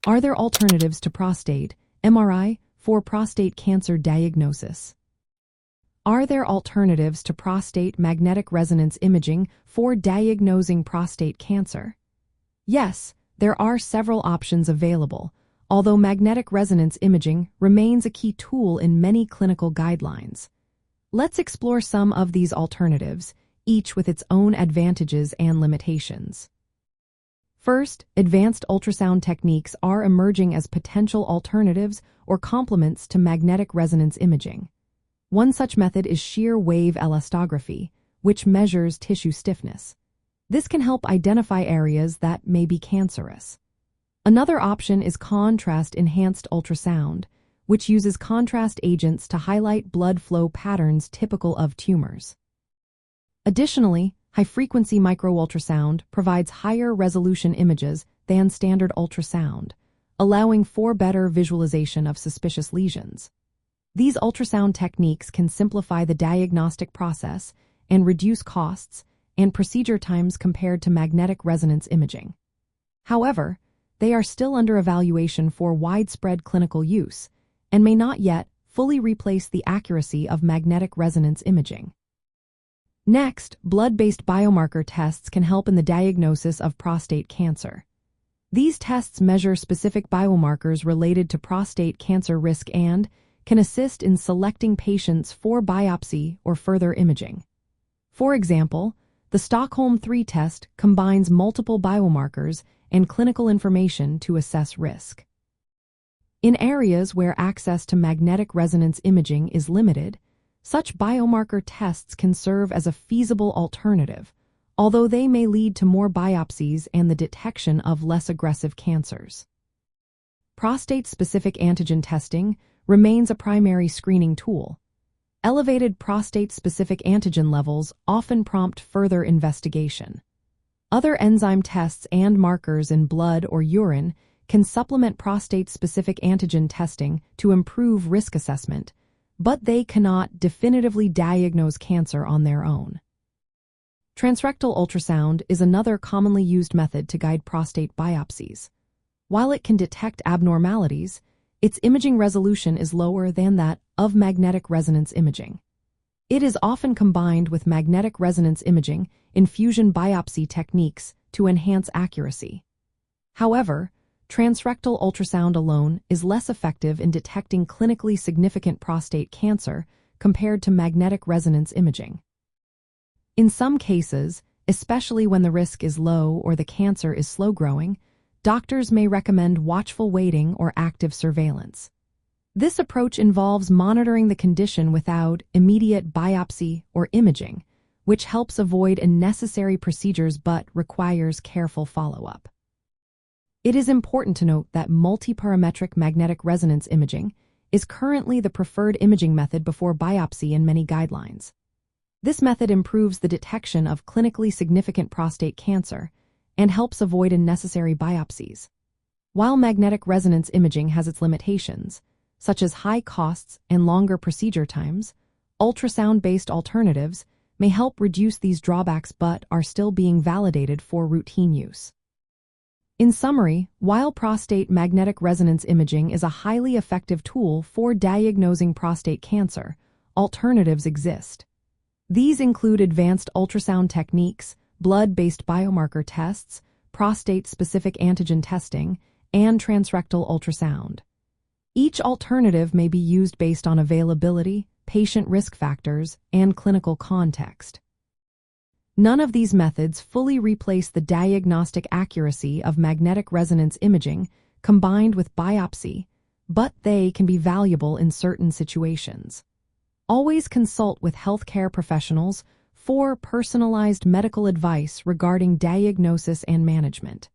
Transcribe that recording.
Are there alternatives to prostate MRI for prostate cancer diagnosis? Are there alternatives to prostate magnetic resonance imaging for diagnosing prostate cancer? Yes, there are several options available, although magnetic resonance imaging remains a key tool in many clinical guidelines. Let's explore some of these alternatives, each with its own advantages and limitations. First, advanced ultrasound techniques are emerging as potential alternatives or complements to magnetic resonance imaging. One such method is shear wave elastography, which measures tissue stiffness. This can help identify areas that may be cancerous. Another option is contrast-enhanced ultrasound, which uses contrast agents to highlight blood flow patterns typical of tumors. Additionally, high-frequency microultrasound provides higher resolution images than standard ultrasound, allowing for better visualization of suspicious lesions. These ultrasound techniques can simplify the diagnostic process and reduce costs and procedure times compared to magnetic resonance imaging. However, they are still under evaluation for widespread clinical use and may not yet fully replace the accuracy of magnetic resonance imaging. Next, blood-based biomarker tests can help in the diagnosis of prostate cancer. These tests measure specific biomarkers related to prostate cancer risk and can assist in selecting patients for biopsy or further imaging. For example, the Stockholm 3 test combines multiple biomarkers and clinical information to assess risk. In areas where access to magnetic resonance imaging is limited, such biomarker tests can serve as a feasible alternative, although they may lead to more biopsies and the detection of less aggressive cancers. Prostate-specific antigen testing remains a primary screening tool. Elevated prostate-specific antigen levels often prompt further investigation. Other enzyme tests and markers in blood or urine can supplement prostate-specific antigen testing to improve risk assessment, but they cannot definitively diagnose cancer on their own. Transrectal ultrasound is another commonly used method to guide prostate biopsies. While it can detect abnormalities, its imaging resolution is lower than that of magnetic resonance imaging. It is often combined with magnetic resonance imaging in fusion biopsy techniques to enhance accuracy. However, transrectal ultrasound alone is less effective in detecting clinically significant prostate cancer compared to magnetic resonance imaging. In some cases, especially when the risk is low or the cancer is slow-growing, doctors may recommend watchful waiting or active surveillance. This approach involves monitoring the condition without immediate biopsy or imaging, which helps avoid unnecessary procedures but requires careful follow-up. It is important to note that multiparametric magnetic resonance imaging is currently the preferred imaging method before biopsy in many guidelines. This method improves the detection of clinically significant prostate cancer and helps avoid unnecessary biopsies. While magnetic resonance imaging has its limitations, such as high costs and longer procedure times, ultrasound-based alternatives may help reduce these drawbacks but are still being validated for routine use. In summary, while prostate magnetic resonance imaging is a highly effective tool for diagnosing prostate cancer, alternatives exist. These include advanced ultrasound techniques, blood-based biomarker tests, prostate-specific antigen testing, and transrectal ultrasound. Each alternative may be used based on availability, patient risk factors, and clinical context. None of these methods fully replace the diagnostic accuracy of magnetic resonance imaging combined with biopsy, but they can be valuable in certain situations. Always consult with healthcare professionals for personalized medical advice regarding diagnosis and management.